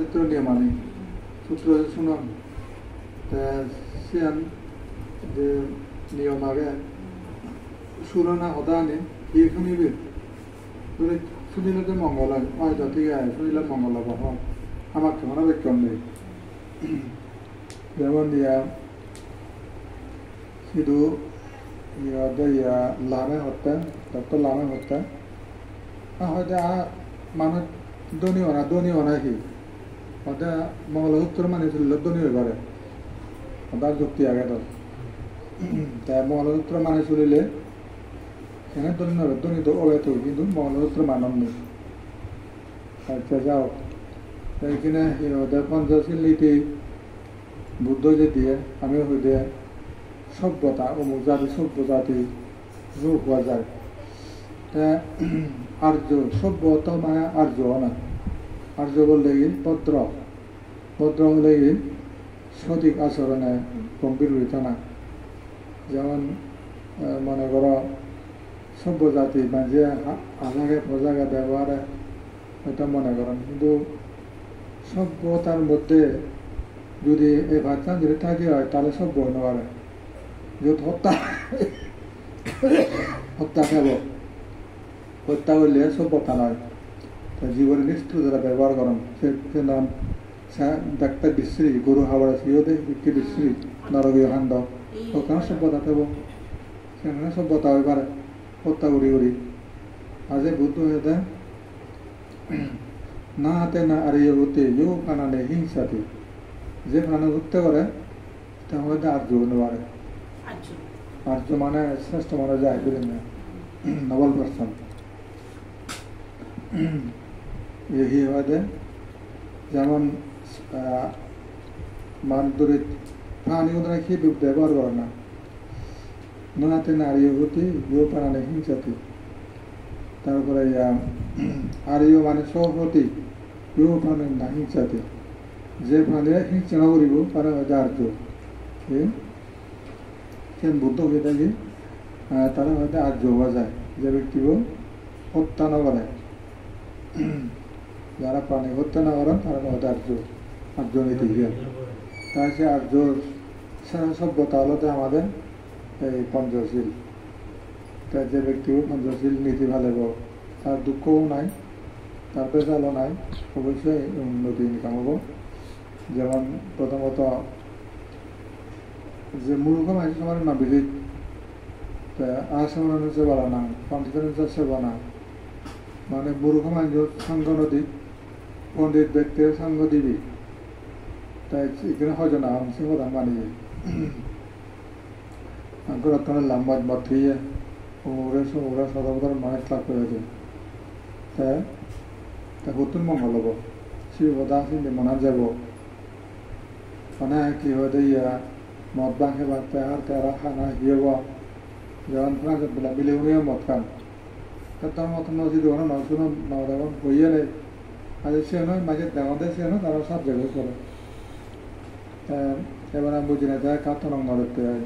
সূত্র নিয়ে মানি সূত্র শুনুন সিয়ান যে নিয়ম আগে সুরনা হদানি ই শুনিবি যদি শুনিলে যে মঙ্গল হয় হয়তো ঠিক আছে শুনিলে মঙ্গল হব আমার কেমন বেক্ষণ নেই যেমন ইয়া শুধু ইয়া লামে হত্যা ডক্টর লামে হত্যা হয়তো মানুষ দনীয় না কি হয়তো মঙ্গলসূত্র মানে চলিলে দনীয় করে তার যুক্তি আগে তো তাই মঙ্গলসূত্র মানে চলিলে সেখানে দনীয় তো অবৈধ কিন্তু মঙ্গলসূত্র মানব নেই আচ্ছা যাও এইখানে পঞ্চশীল নীতি বুদ্ধ যে দিয়ে আমি হইতে সভ্যতা অমুক জাতি সভ্য জাতি রূপ হওয়া যায় আর্য সভ্যতা মানে আর্য না আর্য বললে কি ভদ্র হলে কি সঠিক আচরণে গম্ভীর হইত না যেমন মনে করো সভ্য জাতি বা যে আজাগে প্রজাগে ব্যবহারে এটা মনে করেন কিন্তু সভ্যতার মধ্যে যদি এই ভাষা যদি থাকে হয় তাহলে সভ্য হতে পারে যদি হত্যা খাব হত্যা করলে সভ্যতা নয় জীবনে নিষ্ঠুর যারা ব্যবহার করেন সে নাম ডাক্তার বিশ্রী গরু হাওড়া সিও দেখি বিশ্রী নরগীয় খান্ড ওখানে সভ্যতা থাকব সেখানে সভ্যতা হয়ে পারে হত্যা করি আজে বুদ্ধ হয়ে দেয় না হাতে না আর ইয়ে হতে ইউ প্রাণানে হিংসাতে যে প্রাণে হত্যা করে তাহলে আর্য হতে পারে আর্য মানে শ্রেষ্ঠ মানে যায় বলে না নবল পার্সন এই হয় যেমন মানদরিত প্রাণী ওদের কি ব্যবহার করে না নাতে নারী হতে ইউ প্রাণানে হিংসাতে তারপরে আরিও মানে সহপতি ইউ প্রাণে না হিংসাতে যে প্রাণী হিংসা না করিব তারা হয়তো আর্য সেন বুদ্ধ হয়ে থাকে তারা হয়তো আর্য হওয়া যায় যে ব্যক্তি হত্যা না করে যারা প্রাণী হত্যা না করেন তারা হয়তো আর্য নীতি গিয়ে তাই সে আর্য সভ্যতা হলো আমাদের এই পঞ্চশীল তাই যে ব্যক্তি পঞ্চশীল নীতি ভালো তার দুঃখও নাই তার পেশালও নাই অবশ্যই উন্নতি ইনকাম হবো যেমন প্রথমত যে মূর্খ মানুষ আমার না বিদিত আসাম সেবা না পঞ্চায়েত সেবা না মানে মূর্খ মানুষ সঙ্গ নদী পণ্ডিত ব্যক্তির সঙ্গ দিবি তাই এখানে হয়তো না সে কথা মানিয়ে আঙ্কুরাত্মনের লাম্বাজ মাত্রিয়ে ওরা সদাবতার মানুষ লাভ করেছে তাই নতুন মঙ্গল হব শিবদা সিন্ধি মনা যাব মানে কি হয়ে মদ বাংহে বাঁধতে আর তেরা খানা হিয়েব যেমন ফ্রান্সের বেলা বিলেউনিয়া মদ খান তার মতন নদী দোকানে নশুনো নখন হইয়ে নেই আজ সে নয় মাঝে দেওয়াতে সে নয় তারা সব জায়গায় করে এবার আমি বুঝি না তাই কাতন নড়তে হয়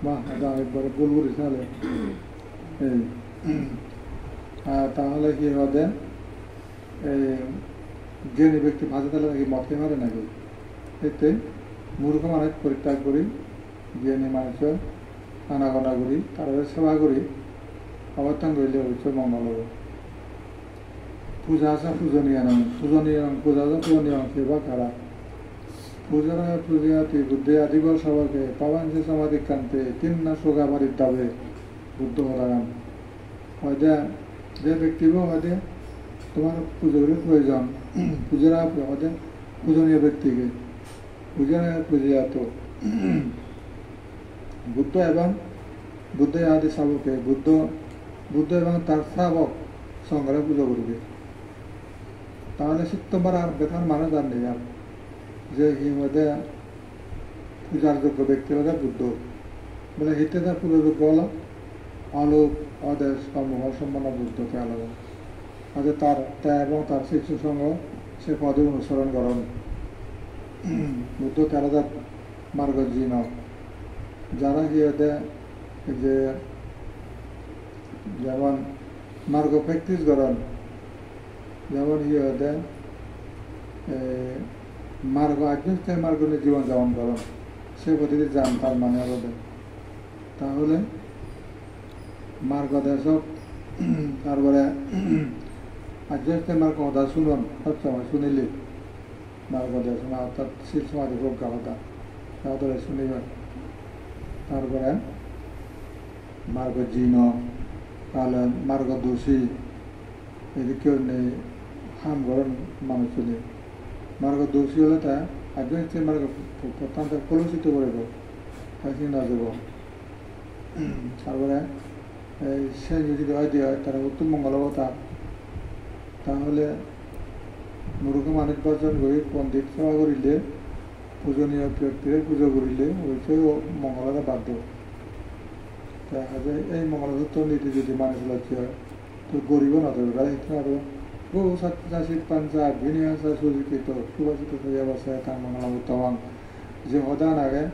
মা একবারে বুলবুলি তাহলে এই তাহলে কি হবে এই যে ব্যক্তি ভাজে তাহলে নাকি মদ খেয়ে পারে নাকি এতে মূর্খ মানুষ পরিত্যাগ করি জ্ঞানী মানুষের আনাগোনা করি তার সেবা করি অবস্থান করলে অবশ্যই মঙ্গল হবে পূজা আছে পূজনীয় নাম পূজা আছে পূজনীয় সেবা খারাপ পূজারা পূজাতি বুদ্ধি আদিব সবাকে পাবান যে সমাধি কান্তে তিন না সোগা বাড়ির দাবে বুদ্ধ হরাগান হয়তো যে ব্যক্তিব হয়তো তোমার পুজোর প্রয়োজন পূজারা হয়তো পূজনীয় ব্যক্তিকে পূজনীয় পূজা তো বুদ্ধ এবং বুদ্ধ আদি শাবকে বুদ্ধ এবং তার শ্রাবক সংগ্রহে পুজো করবে তাহলে তোমার আর বেকার মানুষ আর নেই আর যে মধ্যে পূজার যোগ্য ব্যক্তি হলে বুদ্ধ বলে হিতে তার পুজো যোগ্য হলো আলোক আদেশ সমূহ সম্পন্ন বুদ্ধকে আলাদা আজ তার এবং তার শিশু সঙ্গ সে পদে অনুসরণ করেন বুদ্ধ আলাদা মার্গ জিন যারা গিয়ে যে যেমন মার্গ প্র্যাকটিস করেন যেমন ইয়ে মার্গ আধ্যাত্মিক মার্গ নিয়ে জীবন যাপন করেন সে পদ্ধতি যান তার মানে হলো তাহলে মার্গ দেশক তারপরে আধ্যাত্মিক মার্গ কথা শুনুন সবসময় শুনিলে মার্গ দেশ অর্থাৎ শীল সমাধি প্রজ্ঞা কথা তাহলে শুনিবেন তারপরে মার্গ জিন তাহলে মার্গ দোষী এদিকেও নেই হাম গরম মানুষ চলে মার্গ দোষী হলে তা আধ্যাত্মিক মার্গ প্রত্যন্ত কলুষিত করে দেব তাই চিন্তা দেব তারপরে সে যদি হয় দিয়ে হয় তারা উত্তম মঙ্গলবতা তাহলে মূর্খ মানুষ বর্জন করে পণ্ডিত সেবা করিলে পূজনীয় ব্যক্তিরে পুজো করিলে অবশ্যই মঙ্গলতা বাধ্য দেখা যায় এই মঙ্গলসূত্র নীতি যদি মানুষ লক্ষ্য হয় তো গরিব নতরা হিতে আরো বহু চাষী পাঞ্চা বিনিয়াসা সুযোগিত সুবাসিত হয়ে বসে তার মঙ্গল উত্তম যে হদান আগে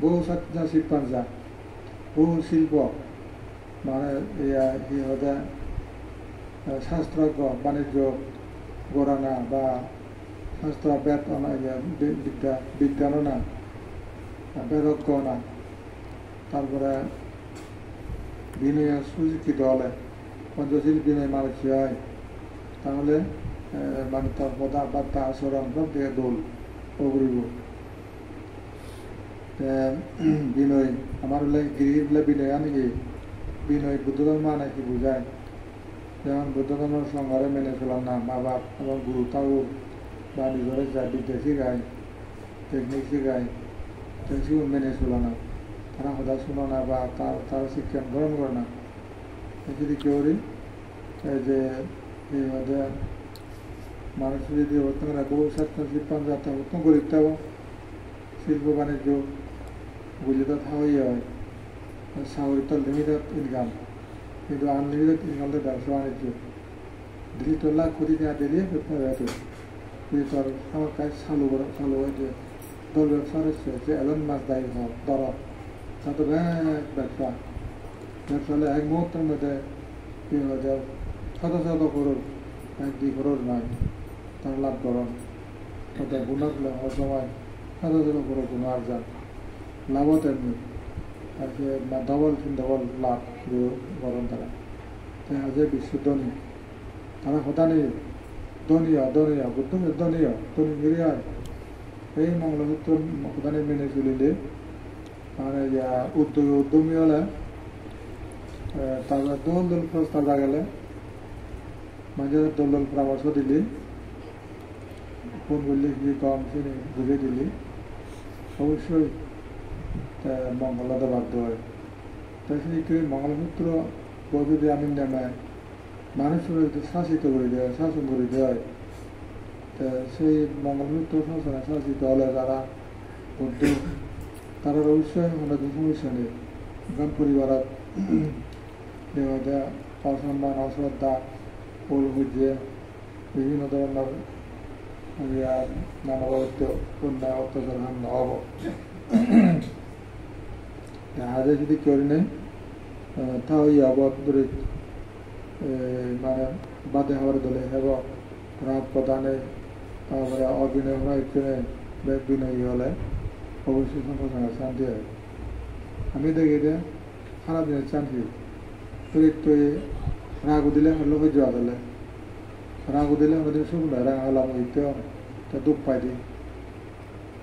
বহু চাষী পাঞ্চা বহু শিল্প মানে ই হদা শাস্ত্রজ্ঞ বাণিজ্য গড়ানা বা শাস্ত্র বেদ বিজ্ঞান না বেদজ্ঞ না তারপরে বিনয় সুশিক্ষিত হলে পঞ্চশীল বিনয় মানুষ হয় তাহলে মানে তার পদা বার্তা আচরণ সব থেকে দোল অগরিব বিনয় আমার হলে গৃহী বলে বিনয় নাকি বিনয় বুদ্ধ ধর্ম নাকি বুঝায় যেমন বুদ্ধ ধর্মের সংঘারে মেনে চলার না মা বাপ এবং গুরু তাও বা নিজের যা বিদ্যা শিখায় টেকনিক শিখায় সেগুলো মেনে চলা না তারা সদা শুনো না বা তারা শিক্ষা গ্রহণ করে না যদি কেউ যে মানুষ যদি বর্তমানে বহু ছাত্র শিল্পান যাতে উত্তম করে দিতে হবে শিল্প বাণিজ্য বুঝলে তো থাকাই হয় সাগরিক তো লিমিটেড ইনকাম কিন্তু আনলিমিটেড ইনকাম তো ব্যবসা বাণিজ্য দিল্লি তো লাখ কোটি টাকা দিলে কিন্তু তোর আমার কাজ চালু হয় যে দল ব্যবসার যে এলন মাছ দায়ী হয় দরব তাতে ব্যবসা হলে এক মুহূর্তের মধ্যে কি হয়ে যায় শত শত করোড় 1-2 করোড় নয় তার লাভ করুন তাতে গুণার হওয়ার সময় শত শত করোড় গুণ আর্জন লাভও তেমনি ডবল লাভ করেন তারা তাই আজকে বিশ্ব ধনী তারা হতানি ধনীয় বুদ্ধ ধনীয় ধনী হয় এই মঙ্গলসূত্র হতানি মেনে চলিলে মানে উদ্যমী হলে তারপরে দল প্রস্তাব গেলে মাঝে দল পরামর্শ দিলি ফোন করলে কি কম চিনি বুঝে দিলি অবশ্যই মঙ্গলতা বাধ্য হয় তাই সেই মঙ্গলসূত্র যদি আমি নেমায় মানুষের যদি শাসিত করে দেয় শাসন করে দেয় তা সেই মঙ্গলসূত্র শাসনে শাসিত হলে যারা বুদ্ধ তারা অবশ্যই অনেক সমস্যা নেই গান পরিবারত দেওয়া দেয়া অসম্মান অশ্রদ্ধা ফুল বুঝিয়ে বিভিন্ন ধরনের নানাভাবে অন্যায় অত্যাচার নহব আজে যদি করি নেই তাও অবধ ধরে মানে বাদে হওয়ার দলে হেব রাত প্রদানে তারপরে অভিনয় হয়েছে বিনয়ী হলে অবশ্যই সংসার শান্তি হয় আমি দেখি যে সারাদিনের শান্তি তো রাগু দিলে হলো হয়ে যাওয়া দিলে রাগু দিলে আমাদের শুকনো রাঙা হলাম হইতেও তা দুঃখ পাই দিই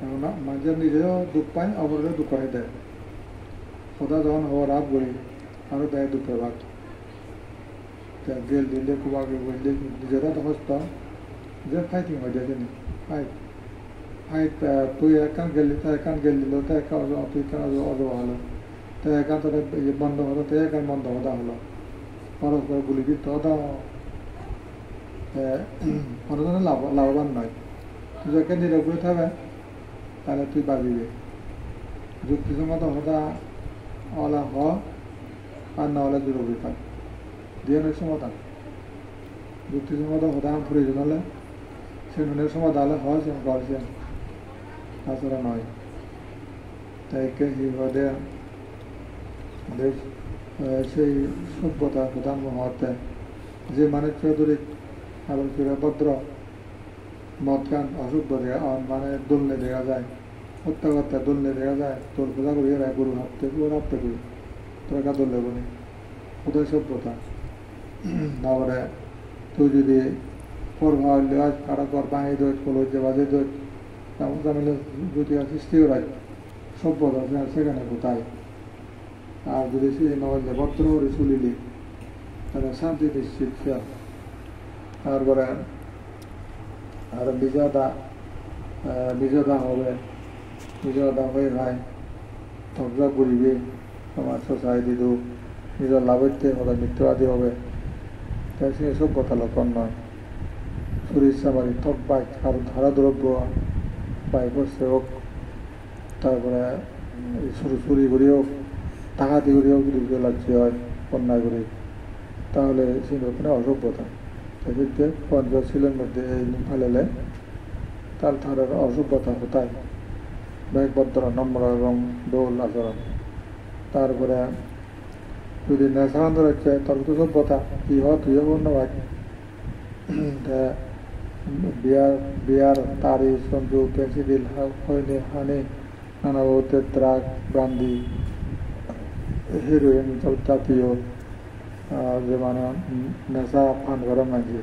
এখন মাঝে নিজেও দুঃখ পায় অপরেও দুঃখ হয়ে দেয় সদা যখন হওয়া রাত বলি আরও দেয় দুঃখের ভাগ গেল দিলে খুব আগে বললে নিজেরা তো হস্ত যে ফাইটিং হয়ে যায় ফাইট তুই একান গেলি তা একান গেল দিল তা একা তুই কেন অজবা হলো তা একান তাদের বন্ধ হলো তা একান বন্ধ হতা হলো পরস্পর গুলি দিত হতা কোনো ধরনের লাভবান নয় তুই যাকে নিরগ্রহ থাকবে তাহলে তুই বাজিবে যুক্তিসম্মত হতা অলা হ আর না হলে দুরগ্রহ থাক দিয়ে নয় সমাধান যুক্তিসম্মত হতান প্রয়োজন হলে সে নুনের সমাধান হলে হয় সে করছেন তাছাড়া নয় তাই হৃদে দেশ সেই সভ্যতা প্রধান মহত্বে যে মানুষ চৌধুরী আবার ভদ্র মদ খান অসভ্য মানে দোলনে দেখা যায়, হত্যা করতে দোলনে দেখা যায়, তোর পূজা করি এরা গরু হাঁটতে করি তোর কা দোললে বলি ওদের সভ্যতা। তারপরে তুই যদি পড়বা হইলে কারা কর ভাঙি দোষ পলো যে বাজে দোষ তেমন জামিলে যদি সৃষ্টি করায় সভ্যতা সেখানে কোথায়। আর যদি সে নইলে ভদ্র করে চলিলি তাহলে শান্তি নিশ্চিত খেয়াল। তারপরে আর বিজয়দা হবে, বিজয়দা হয়ে ভাই ধবজা করিবে তোমার সোসাইটিটো নিজের লাভের হবে, মৃত্যুবাদী হবে, তাই সে সভ্যতা লক্ষণ নয়। চুরি চামারি ঠক বাইক আর ধারা দ্রব্য বাইক হচ্ছে হোক, তারপরে চুরি করি হোক, ডাকাতি করি হোক, যদি লাগছে হয় অন্যায় করি, তাহলে সেখানে অসভ্যতা। সেক্ষেত্রে পঞ্চশীলের মধ্যে এই ফেলেলে তার ধারের অসভ্যতা কোথায়, ব্যাগবদ্ধ নম্র এবং দৌল আচরণ। তারপরে যদি নেশা আন্দোলন হচ্ছে তার তো সভ্যতা কি হয় তুইও অন্য ভাই বিয়ার তারি সঞ্জু পেন্সিডিল হয়নি হানি নানা বহুতের ট্রাক ব্রান্দি হিরোইন জাতীয় যে মানে নেশা ফান করা মাঝে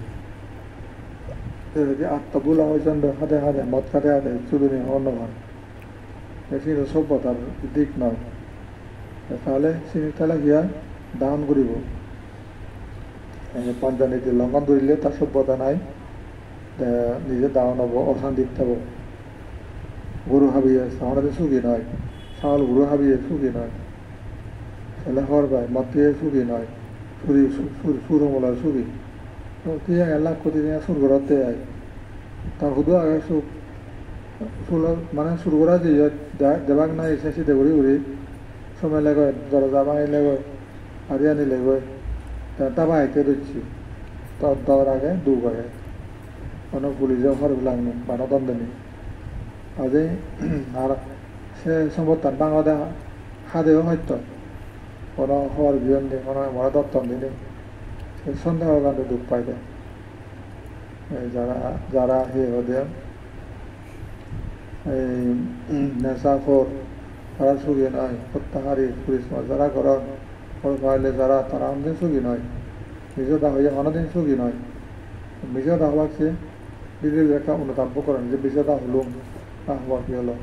আত্মবুলা হয়েছেন হাতে হাতে মদ খাতে হাতে চুদুনি অন্য হয়, কিন্তু সভ্যতার দিক নয়। তাহলে তাহলে গিয়া দাহন করিব, পঞ্চানীতি লঙ্ঘন করিলে তার সভ্যতা নাই, নিজে দাহন হব, অশান্তিত থাকব। গরু হাবিয়ে সাহরাতে সুখী নয়, চাউল গরু হাবিয়ে সুখী নয়, তাহলে হর ভাই মতিয়ে সুখী নয়, সুরমলার সুখী তুই লাখ কোটি সুর করাতে আয় তার শুধু আগে সুখ মানে সুর করা যে দেবাক নাই এসে সিদ্ধে ঘুরি ঘুরি সময় লেগে দরজা বাঙি লেগে হারিয়ানি লেগে তাবা হাইতে দিচ্ছি তার দেওয়ার আগে দুবারে কোনো পুলিশে হরবিলাক নি মানদণ্ড নেই আজই। আর সে সম্পত্তার বাংলাদেশ হাদেও হয়ত কোনো হওয়ার বিয়ন নেই, কোনো মরা দত্তন নেই, সে সন্দেহ গান্ধী দুঃখ পাই দেয়। যারা হে ওদের এই নেশাখোর তারা সুখী নয়, প্রত্যাহারী ক্রিসমাস যারা করেন পাইলে যারা তারা অনেকদিন সুখী নয়, নিজেদা হয়ে অনেকদিন সুখী নয়। নিজেদা হওয়াকে বিজেপি একটা অনুতাপ্য করেন যে বিজেদা হলুম আমার কি হলো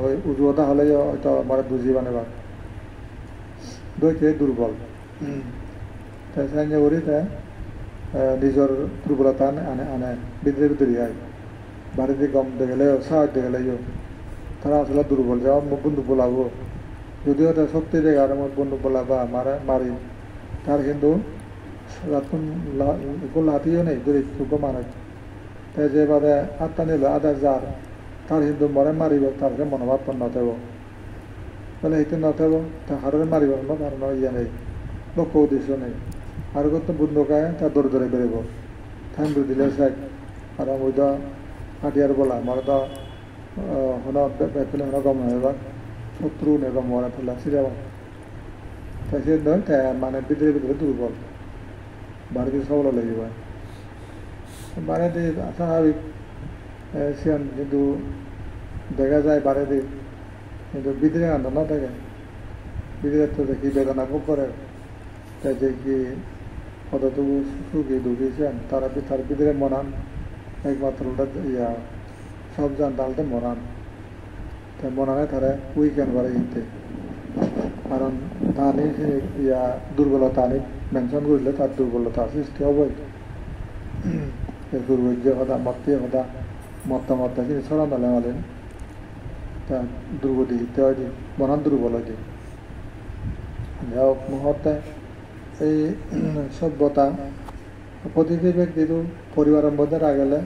ওই উজুতা হলে হয়তো আমার বুঝি বানেবা দইতে দুর্বল তাই সাইনে করি তাই নিজের দুর্বলতা আনে আনে বিদ্রোহী তৈরি হয়। বাড়িতে গম দেখলেও সাহায্য দেখলেও তারা আসলে দুর্বল যাওয়া বন্ধু বলাবো, যদিও তার শক্তি দেখে আর আমার বন্ধু বলাবা মারি তার কিন্তু লাঠিও নেই গরিব খুব মানুষ, তাই যে বাদে আত্মা নিল আদার যার তার কিন্তু মরে মারিব তারকে মনোভাব নথেব বলে সেইটো নথেব তা হারের মারিব কারণ ইয়ে নেই, লক্ষ্য উদ্দেশ্য নেই। আর কত বন্ধুকায় তার দৌড়ে দৌড়ে বেরোব থাইম দিলে শেখ আর ওই তো হাতিয়ার বলা মরে তো বেতনে গম হয়ে শত্রু নে গম মরে ফেলা সিরিয়া তাই সে নয় তাই মানে ভিতরে দুর্বল বাড়িতে সবল লেগে যায় বাড়িতে স্বাভাবিক সিয়ান, কিন্তু দেখা যায় বাড়িতে কিন্তু বিদ্রে আনন্দ না থাকে, বিদ্রে তো দেখি বেদনা খুব করে তাই যে কি কতটুকু সুখী দুঃখীছেন তারা তার বিদ্রে মনান একমাত্র ইয়া সব জান ডালতে মনান, তাই মনানে তারা উইকেন্ড বাড়ে ইতে কারণ তানি ইয়া দুর্বলতা আনি মেনশন করলে তার দুর্বলতা সৃষ্টি হবই। দুর্ভাগ্য হতা মতে হতা মত্তা মত্তা কিন্তু ছড়ানো লেমালেন তা দুর্গতি হিতে হয় দি মনান দুর্বল হয় দি যাই হোক মুহূর্তে এই সভ্যতা প্রতিটি ব্যক্তিটো পরিবারের মধ্যে রাখলে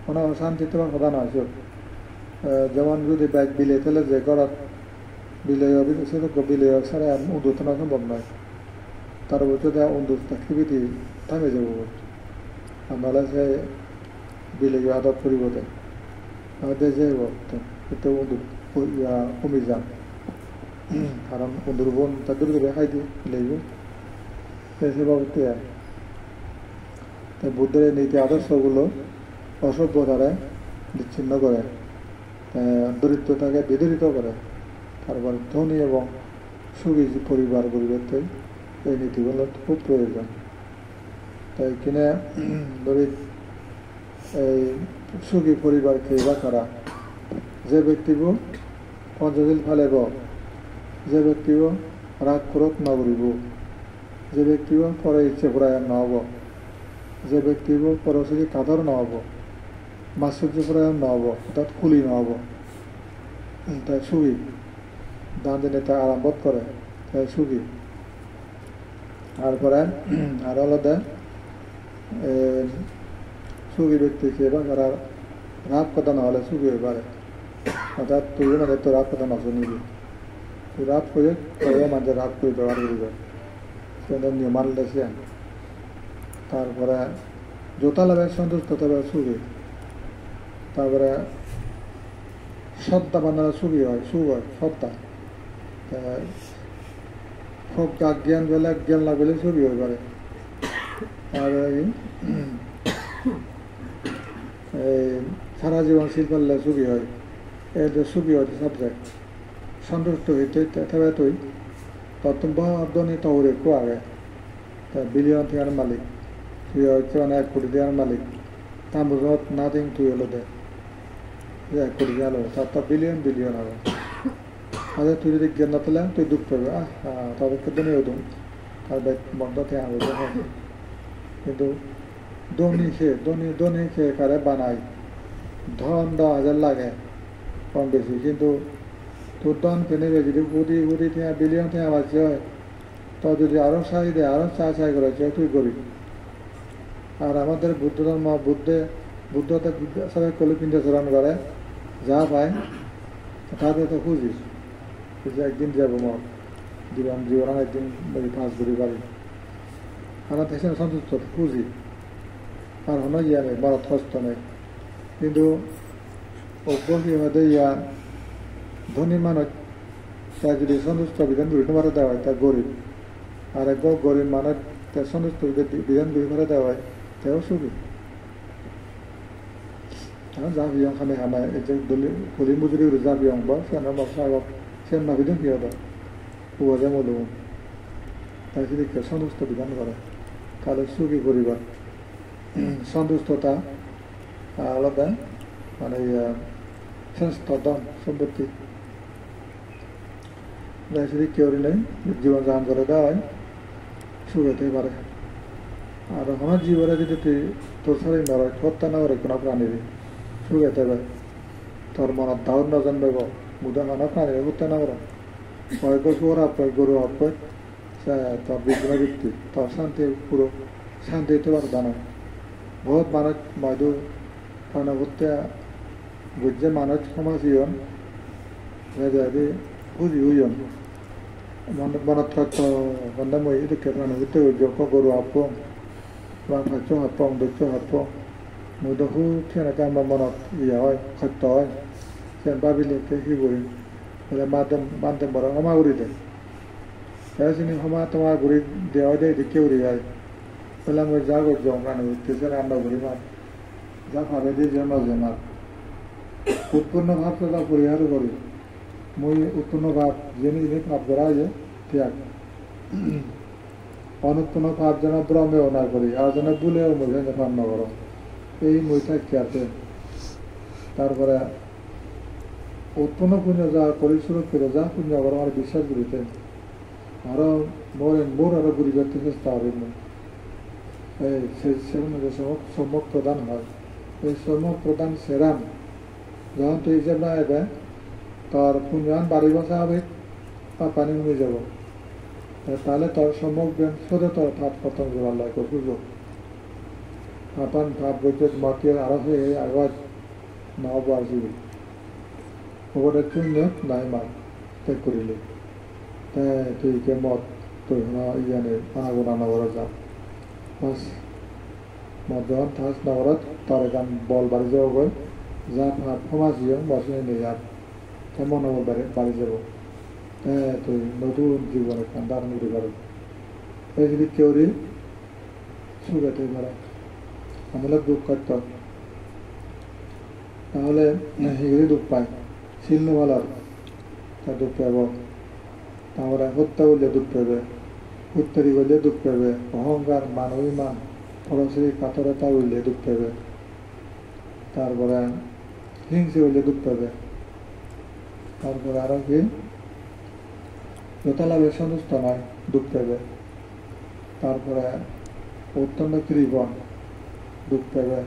কোনো অশান্তিতে কথা নয়। যেমন যদি ব্যাগ বিলে ফেলে যে ঘরত বিলয় বিলয় ছাড়া উন্দুতনা সম্ভব নয়, তার ভিতরে উন্দুর থাকতে থামে যাব নাহলে সে বিলয় আদত করিব দেয় যাইব কিন্তু উন্দুর কমি যান কারণ উন্দুর বোন তাদের খাই দিয়ে বিলাইব সেভাবে তাই বুদ্ধের নীতি আদর্শগুলো অসভ্যতারে বিচ্ছিন্ন করে, দরিদ্রতাকে বিদরিত করে, তারপর ধনী এবং সুখী পরিবার গড়তে এই নীতিগুলো খুব প্রয়োজন। তাই কিনে ধরি এই সুখী পরিবারকে বা করা যে ব্যক্তিবোৰ পঞ্চশীল ফালিব, যে ব্যক্তিবোৰ ৰাগ ক্ৰোধ নকৰিব, যে ব্যক্তিবোৰ পৰ ইচ্ছে পৰায়ণ নহ'ব, যে ব্যক্তিবোৰ পৰশ্ৰী কাতৰ নহ'ব, মাৎসৰ্য পৰায়ণ নহ'ব, অৰ্থাৎ খুলি নহ'ব, তাই সুখী। দান যেনেটা আৰম্ভ কৰে তাই সুখী। তারপরে আর আলাদা সুখী ব্যক্তি সেবা করার রাগ কথা না হলে সুখী হয়ে পারে। অর্থাৎ তুই মানে তো রাগ কথা না শুনিবি, তুই রাগ করে তবে মাঝে রাগ করে ব্যবহার করবে, সেটা নিয়ম মানলে সে। তারপরে জোতা লাগে সন্তুষ্ট তবে সুখী। তারপরে শ্রদ্ধা বানালে সুখী হয়, সুখ হয় শ্রদ্ধা। সবটা জ্ঞান বেলা জ্ঞান লাগলে সুখী হয়ে পারে। আর এই সারা জীবন শিল পারলে সুখী হয়, এই যে সুখী হয় সাবজেক্ট সন্তুষ্ট হইতে তবে তুই তত্ত্ব ধনী তহরে কো আগে বিলিয়ন টাকার মালিক, তুই হচ্ছে মানে 1 কোটি টাকার মালিক, তার বুঝত নাথিং তুই হলো দে 1 কোটি টাকা হলো, তার তো বিলিয়ন বিলিয়ন হবে। আচ্ছা তুই যদি জ্ঞান না পেলে তুই দুঃখ পাবে, তাদেরকে ধনী হতুম, তার বন্ধ থেকে আগে কিন্তু ধনী সে কারে বানাই, ধন 10,000 লাগে কম বেশি, কিন্তু তোর ধন কিনে যদি কোটি থেকে বিলিয়ন থেকে বাঁচতে হয়, তো যদি আরো চাই দেয়, আরো চাই করেছে তুই করি। আর আমাদের বুদ্ধ ধর্ম বুদ্ধতে সবাই কলি পিণ্ডাচরণ করে, যা পায় তাতে তো খুঁজিস যে একদিন যাবো মর জীবন একদিন পাঁচ ঘুরি পারি, আমরা দেশে সন্তুষ্ট খুঁজি আর হন ইয়া নেই, মরত কষ্ট নেই। কিন্তু অভ্যসী হতে ইয়া ধনী মানুষ তাই যদি সন্তুষ্ট বিধান ঘুরি মারা দেওয়া হয় তা গরিব, আর একবার গরিব মানুষ তার সন্তুষ্ট বিধান ঘুরি মারা দেওয়া হয় তাও সুখী। যা বিয়ং খানে হামায় গলি মজুরি যা বিয়ং বা সে নাবিদন কি হবে হুয়াজে মলুম, তাই যদি কেউ সন্তুষ্ট বিধান করে তাহলে সুখী পরিবার। সন্তুষ্টতা আলাদা মানে শ্রেষ্ঠ ধন সম্পত্তি। যদি কেউ নেই জীবন যাপন করে দেওয়া হয় সুখ হতে পারে। আর আমার জীবনে যদি তুই তোর সাথে নয় হত্যা না করে কোনো প্রাণীর সুখ হতে পারে, তোর মনত দাউর না জন্মাব মুদা মানা প্রাণীর হত্যা না করে গরু আপয় তোর বিঘ্ন ব্যক্তি তোর শান্তি পুরো শান্তি হতে পারে দানা বহুত মানুষ ময়দু কারণ করতে বুঝছে মানুষ সমাজ ইয়ন বুঝি হইয়ন মনত থাকতো বন্ধা মই এদিকে প্রাণ করতে যোগ্য গরু আপং বা ভাচ্য হাতপং দৈত্য হাতপং মুদা হু খেয়ে কামা মনত ইয়া হয় সত্য হয় সেন ভাবিলে কি করিম মানতে বড় ক্ষমা কৰি দে সেইখিনি ক্ষমা তোমাৰ ঘূৰি দেওয়া দেয় দেখে উড়ে যায় পেলাম ওই যা করছো আমরা উঠতেছে রান্না করি মার যা ভাবে দিয়ে জন্ম যে মার উৎপন্ন ভাব তো তা পরিহার করি মই উৎপন্ন ভাব যিনি ভাব করা যে ত্যাগ অনুৎপন্ন ভাব যেন ভ্রমেও না করি আর যেন ভুলেও মধ্যে ভাব না করো এই মই থাকি আছে। তারপরে উৎপন্ন পুণ্য যা পরিশ্রম করে যা পুণ্য করো আমার বিশ্বাস করিতে আরো মোর আরো ঘুরি করতে চেষ্টা করি সেগুলো যে সম্যক প্রদান হয় এই সম্যক প্রদান সেরাম যখন তুই হিসেব না এবে তোর পুণ্যান বাড়িব স্বাভাবিক বা পানি কমে যাব, তাহলে তোর সম্যক জ্ঞান শুধু তোর ভাব খতম করার লাগে বুঝলো ভাবান ভাব বলতে মাটিয়ে আরো হয়ে আওয়াজ নহব আসবি ওপরে চুন্য নাই মার ত্যাগ করিলে তুই কে মত তুই ইয়ানে আনাগোনা নগর যা বাস মধ্যন থাস নগরত তার গান বল বাড়ি যাব গৈ যা সমাজ বসে নেই আর কেমন বাড়ি যাব তুই নতুন জীবন একটা দান করতে পারো। এই যদি কেউরি সুখ হতে পারে আমাদের দুঃখ করত তাহলে সেগুলি দুঃখ পায় শিল নোভালার তা দুঃখ পাব তারপরে হত্যা করলে দুঃখ পাবে উত্তরি করলে দুঃখ পাবে অহংকার মানবিমান পরশ্রী কাতরতা উঠলে দুঃখ পাবে তারপরে হিংসে হইলে দুঃখ পাবে তারপরে আরো কি যথালাভে সন্তুষ্ট নয় দুঃখ পাবে তারপরে অত্যন্ত কৃপণ দুঃখ পাবে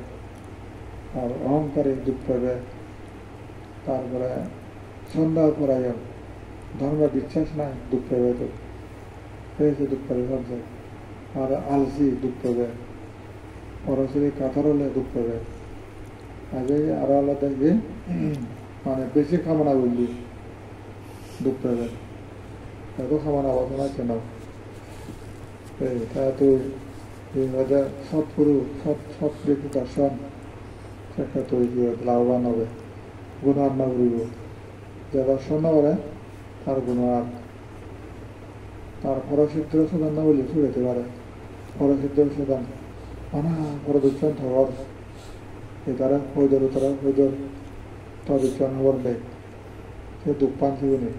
আর অহংকারী দুঃখ পাবে তারপরে সন্দেহ পরায়ণ ধর্মের বিশ্বাস নাই দুঃখ পাবে তো পেয়েছে দুঃখ পাবে সবচেয়ে আর আলসি দুঃখ পাবে পরশ্রী কাতর হলে দুঃখ পাবে আগে আরো আলাদা দেখবি মানে বেশি কামনা করলি দুঃখ পাবে এত কামনা বাসনা কেন তা তুই সৎগুরু সৎ ব্যক্তি দর্শন সেটা তুই কি লাভবান হবে গুণার না করিব যে দর্শন না করে তার গুণার তার পরসিদ্ধ সুদান না বললে ছুড়েতে পারে পরসিদ্ধ সুদান অনা পরদুচ্ছন থাকর তারা হইদর তারা হইদর তদুচ্ছন হবার নেই সে দুঃখ পান জীবনে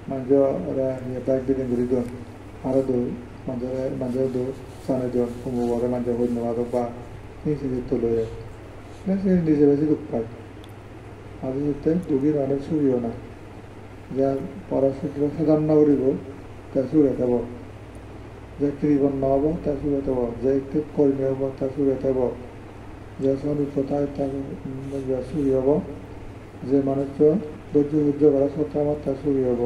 মানুষ ব্যাগ দিন ঘুরি দন আরো দু মানুষের দু সানে দন কুমুরে মানুষ হইন বা নিচে দিতে লয়ে সে নিজে বেশি দুঃখ পায় আজ যেতে দুঃখীর অনেক ছুরিও না যা পরশুদ্র সাধারণ না করিব তা ছুড়ে দেব যে কৃপণ ন হব তা ছুড়ে দেব যে একটু কর্মী হব তা ছুড়ে দেব যে সনুচ্চতায় তা ছুরি হব যে মানুষ ধৈর্য সহ্য করা সত্য আমার তা ছুরি হব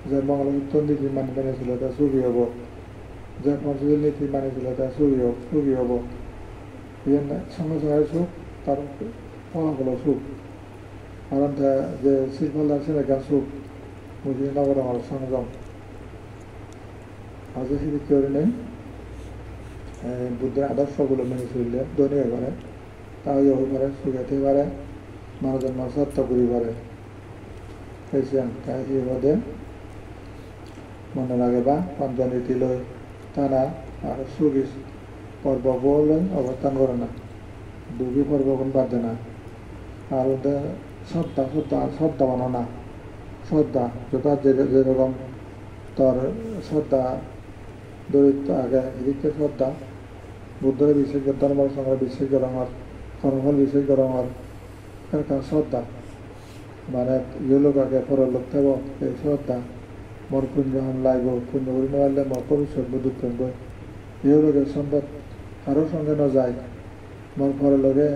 যে মঙ্গলসূত্র নীতি মেনেছিল তা ছুরি হব যে পঞ্চশীল নীতি মানেছিল তা ছুরি হব সঙ্গে সঙ্গে সুখ তার হলো সুখ কারণ যে শিল্পল আছে এখান সুখ বুঝিয়ে নগর আমার সংযম আজ সেদিক করে নেই বুদ্ধের আদর্শগুলো মেনে চললে ধনী হয়ে পারে তাও হয়ে পারে সুখেতে পারে মানুষজন সত্য করি পারে এই বাদে মনে লাগে বা পঞ্চনীতি লই তারা আর সুখী পর্ব লই অবস্থান করে না দুঃখী পর্ব কোন বাদে না আর ওদের শ্রদ্ধা বানো না শ্রদ্ধা যথা যেরকম তোর শ্রদ্ধা দরিদ্র আগে এদিকে শ্রদ্ধা বুদ্ধের বিশেষ ধর্মের সঙ্গে বিশেষ গরমর কর্মফল বিশেষ গরমর এরকম শ্রদ্ধা মানে ইয়ে লোক আগে পরের লোক থাকবো এই শ্রদ্ধা মোর পুণ্য হন লাগবো পুণ্য করি নেওয়ালে মোর ভবিষ্যৎ দুঃখ করব ইয়ে লোকের সম্পদ কারো সঙ্গে ন যায় মোর পরের লোকে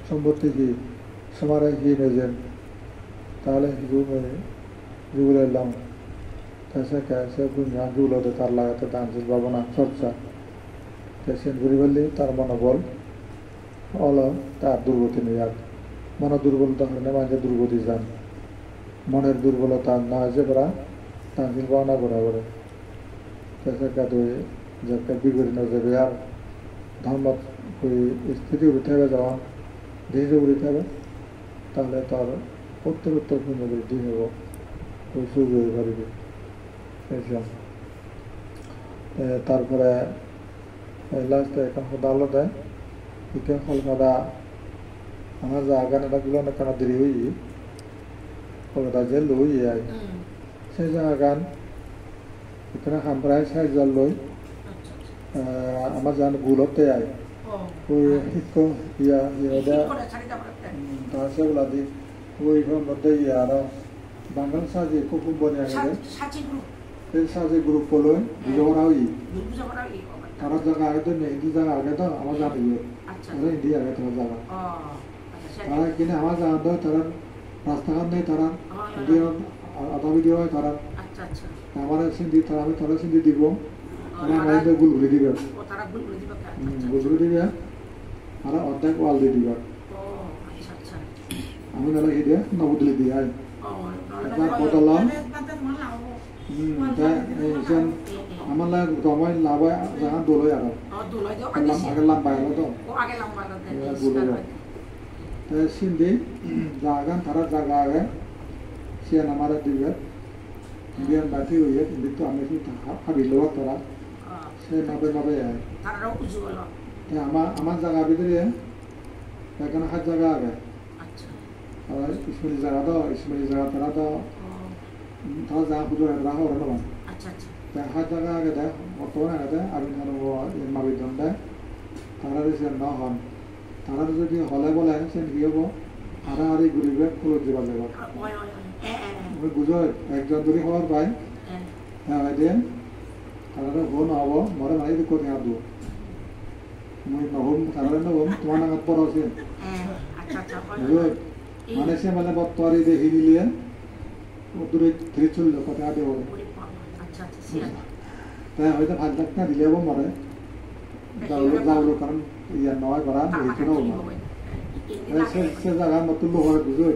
সম্পত্তি কি সমারে কি নেজেন তাহলে জীবনে এলাম সে পুণ্য জীবলতে তার লাগাতে দানশীল ভাবনা চর্চা সে ঘুরি ফেললে তার মনোবল অল তার দুর্গতি নেই আর মন দুর্বলতা হলে মাঝে দুর্গতি যান মনের দুর্বলতা না হয়েছে করা দানশীল ভাবনা করা করে সেটা তুই যে বিগড়ি ন যাবে আর ধর্ম স্থিতি উঠে যাওয়া ধীরে উঠে হবে তাহলে তার উত্তর পুণ্য বৃদ্ধি হব ওই সুখ হয়ে পারিবে তারপরে লাস্টে এখন সদালো দেয় ইকে কলকাতা আমার জায়গাগুলো না কেন দেরি হই কলকাতা যে লই আই সেই জায়গান এখানে প্রায় 60 লই আমার জান গুলতে আই ওই শিক্ষক তার সেগুলা দি ওই মধ্যে আর বাঙাল সাজে কুকুম বনে আগে এই সাজে গ্রুপ লই বুঝাবনা হই তারা জায়গা আগে তো হিন্দি জায়গা আগে তো আমার জানি তারা হিন্দি আগে তারা জায়গা তারা কিনে আমার জানা তো তারা রাস্তাঘাট নেই তারা আধা ভিডিও হয় তারা আমার সিন্ধি তারা আমি তারা সিন্ধি দিব তারা আমাদের গুলগুলি দিবে গুলগুলি দিবে আর অর্ধেক ওয়াল দিয়ে দিবে আমি নাহলে কি দিয়ে নবদুলি দিয়ে আই বদলাম আমার লাগে তোমায় লাভায় জায়গা দোলই আর আগে লাম্বা এলো তো সিন্ধি জায়গা তারা জায়গা আগে সিয়ান আমার দিবে বিয়ান বাতি হইয়ে কিন্তু আমি ভাবিল তারা সে নবে আয় আমার জায়গা ভিতরে এখানে হাত জায়গা আগে আচ্ছা আর ইসমাইলি জায়গা তারা তো তারা যা পুজো রাখা ওরা না আচ্ছা আচ্ছা তা হাত জায়গা আগে দেয় বর্তমানে আগে দেয় আমি ধরো মাবিদন দেয় তারা যে না হন তারা যদি হলে বলে সে কি হবো হারাহারি ঘুরিবে ফুল দিবা যাবে বুঝো একজন যদি খবর পাই হ্যাঁ দিয়ে তারা ফোন হব মরে মারি কোথায় আদু মই নহম তারা নহম তোমার নাগাদ পর আছে বুঝো মানে সে মানে বর্তমানে দেখি দিলে দূরে ধীরে চললো কোথায় আদে বলে তাই হয়তো 5 লাখ না দিলেও মরে যাওলো কারণ ইয়ার নয় করা এইখানেও সে জায়গা মতুল্য হওয়ার বুঝো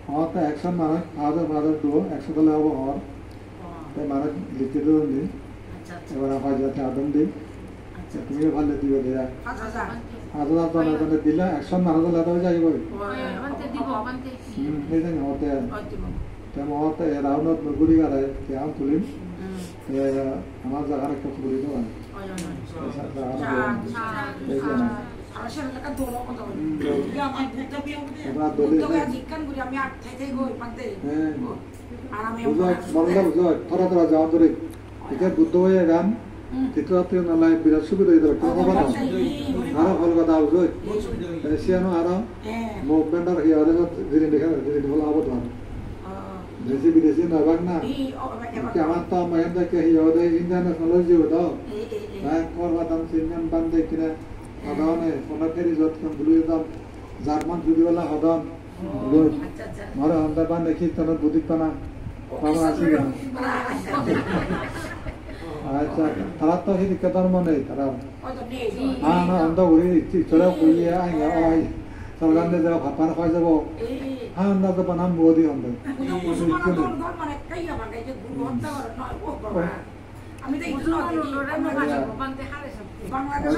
হওয়ার তো 100 মানুষ হাজার দো 100 দলে হবো হওয়ার তাই মানুষ লিখতে দেবো দিন এবার 5,000 আদম দিন তুমিও ভালো দিবে দেয়া 5,000 জনের দিলে 100 মানুষ দলে হয়ে যাইব এই যে হতে তাই মহতে রাউন্ডত নগুড়ি গাড়ে কেমন তুলিম আমার জায়গার একটা তুলি দেবো থরা থরা যাওয়া ধরে এটা বুদ্ধ হয়ে গান তৃতীয় নালায় বিরাট সুবিধা আরো ভালো কথা বুঝো সিয়ানো আরো মুভমেন্টার জিনিস ভালো হবো তোমার দেশি বিদেশি নবাক না আমার তো মহেন্দ্র কে ইন্টারন্যাশনাল জিও দাও করবাদাম সিনগান বান্ধে কিনা হদনে ফোনাতেরি যতক্ষণ ভুলে যেতাম জার্মান যুদিওয়ালা হদন মরে হন্দা বান দেখি তখন বুদ্ধি পানা আমার আসি না আচ্ছা তারা তো সেই দিকতার মনে তারা হ্যাঁ না হন্দ ঘুরি চলে ঘুরিয়ে আইগা ওই সরকার দিয়ে যাবো ভাত পানা খাই যাবো হ্যাঁ হন্দা তো বানাম বৌদি হন্দে আমি তো একটু বাংলাদেশ